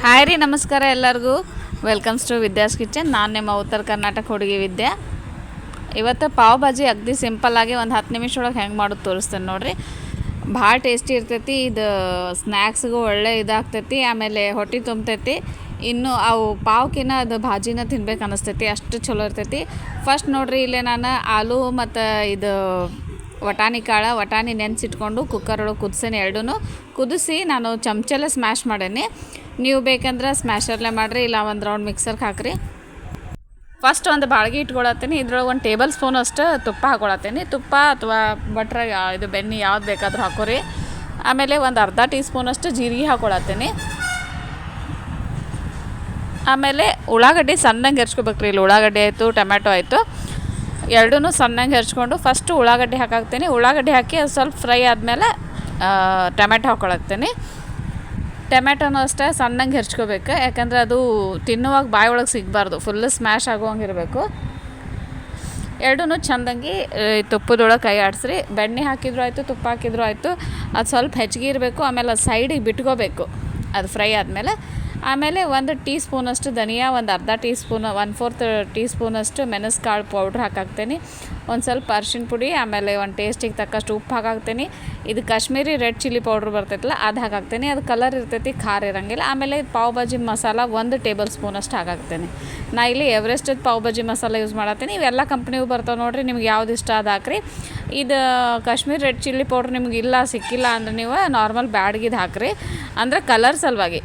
Hi ರೀ, ನಮಸ್ಕಾರ ಎಲ್ಲರಿಗೂ. Welcomes to Vidya's kitchen. ನಾನು ನಿಮ್ಮ ಉತ್ತರ ಕರ್ನಾಟಕ ಹುಡುಗಿ ವಿದ್ಯೆ. ಇವತ್ತು ಪಾವ್ ಭಾಜಿ ಅಗದಿ ಸಿಂಪಲ್ಲಾಗಿ ಒಂದು 10 ನಿಮಿಷ ಒಳಗೆ ಹೆಂಗೆ ಮಾಡೋದು ತೋರಿಸ್ತೇನೆ ನೋಡಿರಿ. ಭಾಳ ಟೇಸ್ಟಿ ಇರ್ತೈತಿ. ಇದು ಸ್ನ್ಯಾಕ್ಸ್ಗೂ ಒಳ್ಳೆ ಇದಾಗ್ತೈತಿ. ಆಮೇಲೆ ಹೊಟ್ಟೆ ತುಂಬ್ತೈತಿ. ಇನ್ನು ಅವು ಪಾವ್ಕಿನ ಅದು ಭಾಜಿನ ತಿನ್ಬೇಕು ಅನ್ನಿಸ್ತೈತಿ, ಅಷ್ಟು ಚಲೋ ಇರ್ತೈತಿ. ಫಸ್ಟ್ ನೋಡಿರಿ, ಇಲ್ಲೇ ನಾನು ಆಲೂ ಮತ್ತು ಇದು ವಟಾಣಿ ನೆನೆಸಿಟ್ಕೊಂಡು ಕುಕ್ಕರ್ ಒಳಗೆ ಕುದಿಸೇನೆ. ಎರಡೂ ಕುದಿಸಿ ನಾನು ಚಮಚಲ್ಲೇ ಸ್ಮ್ಯಾಶ್ ಮಾಡೇನಿ. ನೀವು ಬೇಕಂದ್ರೆ ಸ್ಮ್ಯಾಶರ್ಲೆ ಮಾಡಿರಿ, ಇಲ್ಲ ಒಂದು ರೌಂಡ್ ಮಿಕ್ಸರ್ಗೆ ಹಾಕಿರಿ. ಫಸ್ಟ್ ಒಂದು ಬಾಳ್ಗೆ ಇಟ್ಕೊಳತ್ತೀನಿ. ಇದ್ರೊಳಗೆ 1 ಟೇಬಲ್ ಸ್ಪೂನ್ ಅಷ್ಟು ತುಪ್ಪ ಹಾಕೊಳತ್ತೀನಿ. ತುಪ್ಪ ಅಥವಾ ಬಟ್ರ ಇದು ಬೆಣ್ಣೆ ಯಾವ್ದು ಬೇಕಾದರೂ ಹಾಕೋರಿ. ಆಮೇಲೆ ಒಂದು ಅರ್ಧ ಟೀ ಸ್ಪೂನಷ್ಟು ಜೀರಿಗೆ ಹಾಕೊಳತ್ತೀನಿ. ಆಮೇಲೆ ಉಳ್ಳಾಗಡ್ಡಿ ಸಣ್ಣಂಗೆ ಹೆರ್ಚ್ಕೊಬೇಕ್ರಿ. ಇಲ್ಲಿ ಉಳ್ಳಾಗಡ್ಡಿ ಆಯಿತು, ಟೊಮ್ಯಾಟೊ ಆಯಿತು, ಎರಡೂ ಸಣ್ಣಂಗೆ ಹೆರ್ಚ್ಕೊಂಡು ಫಸ್ಟು ಉಳ್ಳಾಗಡ್ಡಿ ಹಾಕಾಕ್ತೀನಿ. ಉಳ್ಳಾಗಡ್ಡಿ ಹಾಕಿ ಅದು ಸ್ವಲ್ಪ ಫ್ರೈ ಆದಮೇಲೆ ಟೊಮ್ಯಾಟೊ ಹಾಕೊಳತ್ತೀನಿ. ಟೊಮ್ಯಾಟೊನೂ ಅಷ್ಟೇ ಸಣ್ಣಂಗೆ ಹೆರ್ಚ್ಕೋಬೇಕು, ಯಾಕಂದರೆ ಅದು ತಿನ್ನುವಾಗ ಬಾಯಿ ಒಳಗೆ ಸಿಗಬಾರ್ದು, ಫುಲ್ಲು ಸ್ಮ್ಯಾಶ್ ಆಗುವಂಗೆ ಇರಬೇಕು. ಎರಡೂ ಚೆಂದಂಗೆ ತುಪ್ಪದೊಳಗೆ ಕೈ ಆಡಿಸ್ರಿ. ಬೆಣ್ಣೆ ಹಾಕಿದ್ರು ಆಯಿತು, ತುಪ್ಪ ಹಾಕಿದ್ರು ಆಯಿತು. ಅದು ಸ್ವಲ್ಪ ಹೆಚ್ಚಿಗೆ ಇರಬೇಕು. ಆಮೇಲೆ ಅದು ಸೈಡಿಗೆ ಬಿಟ್ಕೋಬೇಕು ಅದು ಫ್ರೈ ಆದಮೇಲೆ. ಆಮೇಲೆ 1 ಟೀ ಸ್ಪೂನಷ್ಟು ಧನಿಯಾ, ಒಂದು ಅರ್ಧ ಟೀ ಸ್ಪೂನ್ 1/4 ಟೀ ಸ್ಪೂನಷ್ಟು ಮೆಣಸು ಕಾಳು ಪೌಡ್ರ್ ಹಾಕಾಕ್ತೀನಿ. ಒಂದು ಸ್ವಲ್ಪ ಅರಿಶಿನ ಪುಡಿ, ಆಮೇಲೆ ಒಂದು ಟೇಸ್ಟಿಗೆ ತಕ್ಕಷ್ಟು ಉಪ್ಪು ಹಾಕಾಕ್ತೀನಿ. ಇದು ಕಾಶ್ಮೀರಿ ರೆಡ್ ಚಿಲ್ಲಿ ಪೌಡ್ರ್ ಬರ್ತೈತಲ್ಲ, ಅದು ಹಾಕಾಕ್ತೀನಿ. ಅದು ಕಲರ್ ಇರ್ತೈತಿ, ಖಾರ ಇರೋಂಗಿಲ್ಲ. ಆಮೇಲೆ ಪಾವ್ ಭಾಜಿ ಮಸಾಲ 1 ಟೇಬಲ್ ಸ್ಪೂನಷ್ಟು ಹಾಕಾಕ್ತೀನಿ. ನಾ ಇಲ್ಲಿ ಎವರೆಸ್ಟದ ಪಾವ್ ಭಾಜಿ ಮಸಾಲ ಯೂಸ್ ಮಾಡತ್ತೀನಿ. ಇವೆಲ್ಲ ಕಂಪ್ನಿವು ಬರ್ತಾವೆ ನೋಡಿರಿ, ನಿಮ್ಗೆ ಯಾವ್ದು ಇಷ್ಟ ಅದು ಹಾಕ್ರಿ. ಇದು ಕಾಶ್ಮೀರಿ ರೆಡ್ ಚಿಲ್ಲಿ ಪೌಡ್ರ್ ನಿಮ್ಗೆ ಸಿಕ್ಕಿಲ್ಲ ಅಂದ್ರೆ ನೀವು ನಾರ್ಮಲ್ ಬ್ಯಾಡ್ಗಿದ್ದು ಹಾಕ್ರಿ, ಅಂದರೆ ಕಲರ್ ಸಲುವಾಗಿ,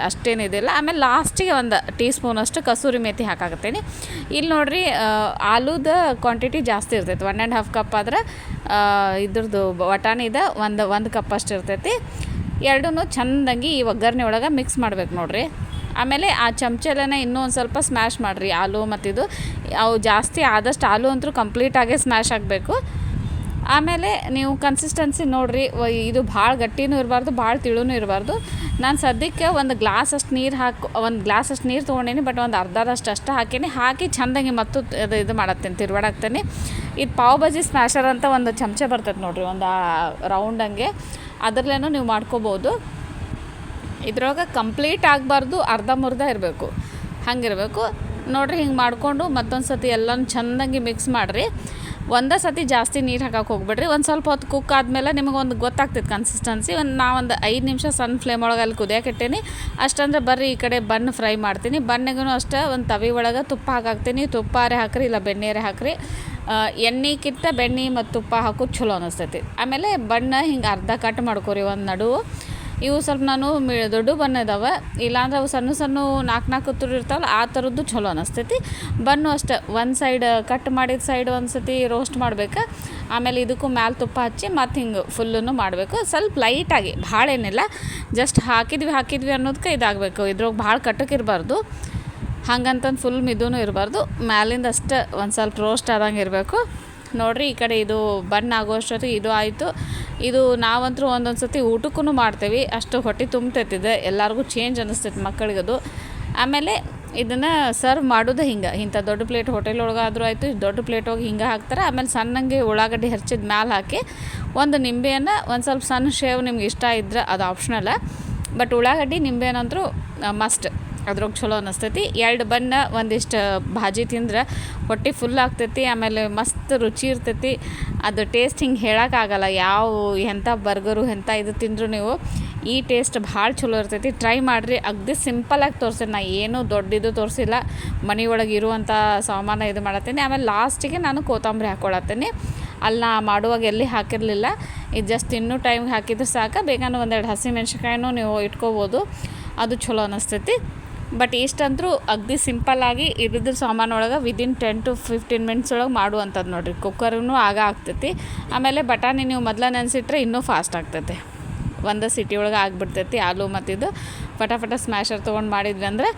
ಅಷ್ಟೇನಿದಿಲ್ಲ. ಆಮೇಲೆ ಲಾಸ್ಟಿಗೆ 1 ಟೀ ಸ್ಪೂನಷ್ಟು ಕಸೂರಿ ಮೇಥಿ ಹಾಕಾಕತ್ತೀನಿ. ಇಲ್ಲಿ ನೋಡಿರಿ, ಆಲೂದ ಕ್ವಾಂಟಿಟಿ ಜಾಸ್ತಿ ಇರ್ತೈತಿ. 1.5 ಕಪ್ ಆದ್ರೆ ಇದ್ರದ್ದು ವಟಾಣಿದ ಒಂದು ಕಪ್ ಅಷ್ಟು ಇರ್ತೈತಿ. ಎರಡೂ ಚೆಂದಂಗೆ ಈ ಒಗ್ಗರಣೆ ಒಳಗೆ ಮಿಕ್ಸ್ ಮಾಡ್ಬೇಕು ನೋಡಿರಿ. ಆಮೇಲೆ ಆ ಚಮಚೆಲ್ಲೇ ಇನ್ನೂ ಒಂದು ಸ್ವಲ್ಪ ಸ್ಮ್ಯಾಶ್ ಮಾಡಿರಿ ಆಲೂ ಮತ್ತಿದು. ಅವು ಜಾಸ್ತಿ ಆದಷ್ಟು ಆಲೂ ಅಂತೂ ಕಂಪ್ಲೀಟಾಗೇ ಸ್ಮ್ಯಾಶ್ ಆಗಬೇಕು. ಆಮೇಲೆ ನೀವು ಕನ್ಸಿಸ್ಟೆನ್ಸಿ ನೋಡಿರಿ, ಇದು ಭಾಳ ಗಟ್ಟಿನೂ ಇರಬಾರ್ದು, ಭಾಳ ತಿಳುನೂ ಇರಬಾರ್ದು. ನಾನು ಸದ್ಯಕ್ಕೆ ಒಂದು ಗ್ಲಾಸ್ ಅಷ್ಟು ನೀರು ತೊಗೊಂಡೀನಿ, ಬಟ್ ಒಂದು ಅರ್ಧದಷ್ಟು ಅಷ್ಟು ಹಾಕಿ ಚೆಂದಂಗೆ ಮತ್ತು ಇದು ಮಾಡತ್ತೀನಿ, ತಿರುವಾಡಾಕ್ತೀನಿ. ಇದು ಪಾವ್ ಭಾಜಿ ಸ್ಮ್ಯಾಶರ್ ಅಂತ ಒಂದು ಚಮಚ ಬರ್ತೈತೆ ನೋಡಿರಿ, ಒಂದು ರೌಂಡಂಗೆ, ಅದರಲ್ಲೇನೂ ನೀವು ಮಾಡ್ಕೋಬೋದು. ಇದ್ರೊಳಗೆ ಕಂಪ್ಲೀಟ್ ಆಗಬಾರ್ದು, ಅರ್ಧಂಬರ್ಧ ಇರಬೇಕು, ಹಂಗಿರಬೇಕು ನೋಡಿರಿ. ಹಿಂಗೆ ಮಾಡಿಕೊಂಡು ಮತ್ತೊಂದು ಸತಿ ಎಲ್ಲನೂ ಚೆಂದಂಗೆ ಮಿಕ್ಸ್ ಮಾಡಿರಿ. ಒಂದೇ ಸತಿ ಜಾಸ್ತಿ ನೀರು ಹಾಕಕ್ಕೆ ಹೋಗ್ಬೇಡ್ರಿ. ಒಂದು ಸ್ವಲ್ಪ ಹೊತ್ತು ಕುಕ್ ಆದಮೇಲೆ ನಿಮಗೊಂದು ಗೊತ್ತಾಗ್ತೈತೆ ಕನ್ಸಿಸ್ಟೆನ್ಸಿ. ಒಂದು 5 ನಿಮಿಷ ಸಣ್ಣ ಫ್ಲೇಮ್ ಒಳಗೆ ಅಲ್ಲಿ ಕುದಿಯಕ್ಕೆ ಇಟ್ಟೀನಿ. ಅಷ್ಟಂದ್ರೆ ಬರ್ರಿ ಈ ಕಡೆ ಬನ್ ಫ್ರೈ ಮಾಡ್ತೀನಿ. ಬನ್ನಿಗೂ ಅಷ್ಟೇ ಒಂದು ತವಿ ಒಳಗೆ ತುಪ್ಪ ಹಾಕಾಕ್ತೀನಿ. ತುಪ್ಪಾರೆ ಹಾಕ್ರಿ, ಇಲ್ಲ ಬೆಣ್ಣೆರೆ ಹಾಕ್ರಿ. ಎಣ್ಣೆಕ್ಕಿಂತ ಬೆಣ್ಣೆ ಮತ್ತು ತುಪ್ಪ ಹಾಕೋದು ಚಲೋ ಅನ್ನಿಸ್ತೈತಿ. ಆಮೇಲೆ ಬಣ್ಣ ಹಿಂಗೆ ಅರ್ಧ ಕಟ್ ಮಾಡ್ಕೊರಿ ಒಂದು ನಡುವು. ಇವು ಸ್ವಲ್ಪ ನಾನು ದೊಡ್ಡ ಬಣ್ಣ ಇದ್ದಾವೆ, ಇಲ್ಲಾಂದ್ರೆ ಅವು ಸಣ್ಣ 4 ತುರು ಇರ್ತಾವಲ್ಲ, ಆ ಥರದ್ದು ಚಲೋ ಅನ್ನಿಸ್ತೈತಿ. ಬನ್ನು ಅಷ್ಟೇ ಒಂದು ಸೈಡ್ ಕಟ್ ಮಾಡಿದ ಸೈಡ್ ಒಂದು ಸತಿ ರೋಸ್ಟ್ ಮಾಡಬೇಕು. ಆಮೇಲೆ ಇದಕ್ಕೂ ಮ್ಯಾಲೆ ತುಪ್ಪ ಹಚ್ಚಿ ಮತ್ತು ಹಿಂಗೆ ಫುಲ್ಲೂ ಮಾಡಬೇಕು. ಸ್ವಲ್ಪ ಲೈಟಾಗಿ, ಭಾಳ ಏನಿಲ್ಲ, ಜಸ್ಟ್ ಹಾಕಿದ್ವಿ ಅನ್ನೋದಕ್ಕೆ ಇದಾಗಬೇಕು. ಇದ್ರೊಳಗೆ ಭಾಳ ಕಟ್ಟಕ್ಕಿರಬಾರ್ದು, ಹಂಗಂತಂದು ಫುಲ್ ಮಿದೂ ಇರಬಾರ್ದು. ಮ್ಯಾಲಿಂದ ಅಷ್ಟೇ ಒಂದು ಸ್ವಲ್ಪ ರೋಸ್ಟ್ ಆದಂಗೆ ಇರಬೇಕು ನೋಡಿರಿ. ಈ ಕಡೆ ಇದು ಬಣ್ಣ ಆಗೋಷ್ಟೊತ್ತಿಗೆ ಇದು ಆಯಿತು. ಇದು ನಾವಂತರೂ ಒಂದೊಂದು ಸತಿ ಊಟಕ್ಕೂ ಮಾಡ್ತೇವೆ, ಅಷ್ಟು ಹೊಟ್ಟೆ ತುಂಬ್ತೈತಿದೆ, ಎಲ್ಲರಿಗೂ ಚೇಂಜ್ ಅನ್ನಿಸ್ತೈತಿ ಮಕ್ಕಳಿಗದು. ಆಮೇಲೆ ಇದನ್ನು ಸರ್ವ್ ಮಾಡೋದು ಇಂಥ ದೊಡ್ಡ ಪ್ಲೇಟ್ ಹೋಟೆಲ್ ಒಳಗಾದರೂ ಆಯಿತು, ದೊಡ್ಡ ಪ್ಲೇಟ್ ಹೋಗಿ ಹಿಂಗೆ ಹಾಕ್ತಾರೆ. ಆಮೇಲೆ ಸಣ್ಣಂಗೆ ಉಳ್ಳಾಗಡ್ಡಿ ಹೆಚ್ಚಿದ ಮ್ಯಾಲೆ ಹಾಕಿ ಒಂದು ನಿಂಬೆಯನ್ನು, ಒಂದು ಸ್ವಲ್ಪ ಸಣ್ಣ ಶೇವ್ ನಿಮ್ಗೆ ಇಷ್ಟ ಇದ್ದರೆ ಅದು ಆಪ್ಷನಲ್ಲ, ಬಟ್ ಉಳ್ಳಾಗಡ್ಡಿ ನಿಂಬೆನಂತರೂ ಮಸ್ಟ್, ಅದ್ರೊಳಗೆ ಚಲೋ ಅನ್ನಿಸ್ತೈತಿ. 2 ಬಣ್ಣ ಒಂದಿಷ್ಟು ಭಾಜಿ ತಿಂದ್ರೆ ಹೊಟ್ಟೆ ಫುಲ್ ಆಗ್ತೈತಿ. ಆಮೇಲೆ ಮಸ್ತ್ ರುಚಿ ಇರ್ತೈತಿ. ಅದು ಟೇಸ್ಟ್ ಹಿಂಗೆ ಹೇಳೋಕ್ಕಾಗಲ್ಲ. ಎಂಥ ಬರ್ಗರು ಎಂಥ ಇದು ತಿಂದರೂ ನೀವು ಈ ಟೇಸ್ಟ್ ಭಾಳ ಚಲೋ ಇರ್ತೈತಿ. ಟ್ರೈ ಮಾಡಿರಿ. ಅಗದಿ ಸಿಂಪಲಾಗಿ ತೋರಿಸಿ, ನಾ ಏನೂ ದೊಡ್ಡದು ತೋರಿಸಿಲ್ಲ, ಮನೆಯೊಳಗೆ ಇರುವಂಥ ಸಾಮಾನು ಇದು ಮಾಡತ್ತೀನಿ. ಆಮೇಲೆ ಲಾಸ್ಟಿಗೆ ನಾನು ಕೊತ್ತಂಬರಿ ಹಾಕ್ಕೊಳತ್ತೀನಿ. ಅಲ್ಲಿ ನಾ ಮಾಡುವಾಗ ಎಲ್ಲಿ ಹಾಕಿರಲಿಲ್ಲ, ಇದು ಜಸ್ಟ್ ಇನ್ನೂ ಟೈಮ್ಗೆ ಹಾಕಿದ್ರೆ ಸಾಕು. ಬೇಕಂದ್ರೆ 1-2 ಹಸಿಮೆಣ್ಸಿಕಾಯಿನೂ ನೀವು ಇಟ್ಕೋಬೋದು, ಅದು ಚಲೋ ಅನ್ನಿಸ್ತೈತಿ. ಬಟ್ ಇಷ್ಟಂತರೂ ಅಗದಿ ಸಿಂಪಲ್ಲಾಗಿ ಇರಿದ್ರ ಸಾಮಾನೊಳಗೆ ವಿದಿನ್ 10 to 15 ಮಿನಿಟ್ಸ್ ಒಳಗೆ ಮಾಡುವಂಥದ್ದು ನೋಡಿರಿ. ಕುಕ್ಕರ್ನೂ ಆಗ್ತೈತಿ. ಆಮೇಲೆ ಬಟಾಣಿ ನೀವು ಮೊದಲ ನೆನೆಸಿಟ್ರೆ ಇನ್ನೂ ಫಾಸ್ಟ್ ಆಗ್ತೈತೆ, 1 ಸಿಟಿ ಒಳಗೆ ಆಗಿಬಿಡ್ತೈತಿ. ಆಲೂ ಮತ್ತಿದು ಫಟಾಫಟ ಸ್ಮ್ಯಾಶರ್ ತೊಗೊಂಡು ಮಾಡಿದ್ವಿ ಅಂದರೆ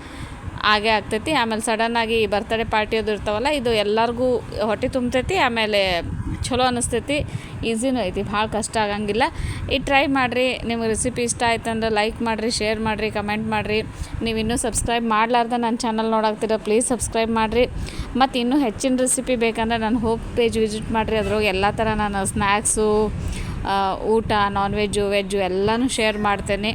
ಆಗೇ ಆಗ್ತೈತಿ. ಆಮೇಲೆ ಸಡನ್ನಾಗಿ ಬರ್ತ್ಡೇ ಪಾರ್ಟಿ ಅದು ಇರ್ತಾವಲ್ಲ, ಇದು ಎಲ್ಲರಿಗೂ ಹೊಟ್ಟೆ ತುಂಬ್ತೈತಿ. ಆಮೇಲೆ ಚಲೋ ಅನ್ನಿಸ್ತೈತಿ, ಈಸಿನೂ ಐತಿ, ಭಾಳ ಕಷ್ಟ ಆಗಂಗಿಲ್ಲ. ಇದು ಟ್ರೈ ಮಾಡಿರಿ. ನಿಮಗೆ ರೆಸಿಪಿ ಇಷ್ಟ ಆಯ್ತಂದ್ರೆ ಲೈಕ್ ಮಾಡಿರಿ, ಶೇರ್ ಮಾಡಿರಿ, ಕಮೆಂಟ್ ಮಾಡಿರಿ. ನೀವು ಇನ್ನೂ ಸಬ್ಸ್ಕ್ರೈಬ್ ಮಾಡಲಾರ್ದ ನನ್ನ ಚಾನಲ್ ನೋಡಾಕ್ತೀರ, ಪ್ಲೀಸ್ ಸಬ್ಸ್ಕ್ರೈಬ್ ಮಾಡಿರಿ. ಮತ್ತು ಇನ್ನೂ ಹೆಚ್ಚಿನ ರೆಸಿಪಿ ಬೇಕಂದ್ರೆ ನನ್ನ ಹೋಪ್ ಪೇಜ್ ವಿಸಿಟ್ ಮಾಡಿರಿ. ಅದ್ರೊಳಗೆ ಎಲ್ಲ ಥರ ನಾನು ಸ್ನ್ಯಾಕ್ಸು, ಊಟ, ನಾನ್ ವೆಜ್ಜು, ವೆಜ್ಜು ಎಲ್ಲನೂ ಶೇರ್ ಮಾಡ್ತೇನೆ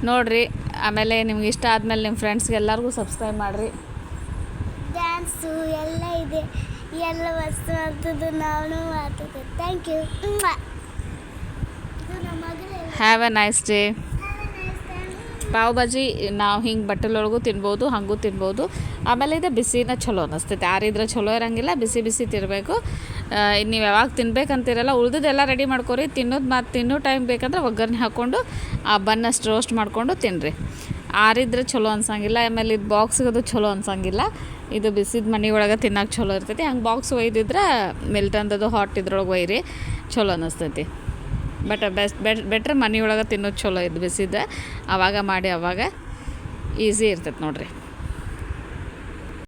ನೋಡಿರಿ. ಆಮೇಲೆ ನಿಮ್ಗೆ ಇಷ್ಟ ಆದಮೇಲೆ ನಿಮ್ಮ ಫ್ರೆಂಡ್ಸ್ಗೆ ಎಲ್ಲರಿಗೂ ಸಬ್ಸ್ಕ್ರೈಬ್ ಮಾಡಿರಿ. ಡ್ಯಾನ್ಸು ಎಲ್ಲ ಇದೆ, ಎಲ್ಲ ವಸ್ತು ಮಾಡ್ತದ್ದು ನಾವು ಮಾಡ್ತದ್ದು. Thank you. Have a nice day. Pav bhaji ನಾವು ಹಿಂಗೆ ಬಟ್ಟಲೊಳಗೂ ತಿನ್ಬೋದು, ಹಾಗೂ ತಿನ್ಬೋದು. ಆಮೇಲೆ ಇದು ಬಿಸಿನ ಚಲೋ ಅನ್ನಿಸ್ತೈತೆ, ಆರಿದ್ರೆ ಚಲೋ ಇರೋಂಗಿಲ್ಲ, ಬಿಸಿ ಬಿಸಿ ತಿನ್ನಬೇಕು. ನೀವು ಯಾವಾಗ ತಿನ್ಬೇಕಂತೀರಲ್ಲ ಉಳ್ದದೆಲ್ಲ ರೆಡಿ ಮಾಡ್ಕೊರಿ. ತಿನ್ನೋ ಟೈಮ್ ಬೇಕಂದ್ರೆ ಒಗ್ಗರಣೆ ಹಾಕ್ಕೊಂಡು ಆ ಬನ್ನಷ್ಟು ರೋಸ್ಟ್ ಮಾಡಿಕೊಂಡು ತಿನ್ನಿರಿ. ಆರಿದ್ರೆ ಚಲೋ ಅನ್ಸಂಗಿಲ್ಲ. ಆಮೇಲೆ ಇದು ಬಾಕ್ಸ್ಗದು ಚಲೋ ಅನ್ಸಂಗಿಲ್ಲ. ಇದು ಬಿಸಿದ ಮನೆ ಒಳಗೆ ತಿನ್ನೋಕೆ ಚಲೋ ಇರ್ತೈತಿ. ಹಂಗೆ ಬಾಕ್ಸ್ ಒಯ್ದಿದ್ರೆ ಮಿಲ್ಟನ್ದದು ಹಾಟ್ ಇದ್ರೊಳಗೆ ಒಯ್ಯಿರಿ, ಚಲೋ ಅನ್ನಿಸ್ತೈತಿ. ಬಟ್ ಬೆಟ್ರ್ ಮನೆ ಒಳಗೆ ತಿನ್ನೋದು ಚಲೋ ಇದು ಬಿಸಿದ. ಆವಾಗ ಮಾಡಿ ಆವಾಗ ಈಸಿ ಇರ್ತೈತೆ ನೋಡಿರಿ.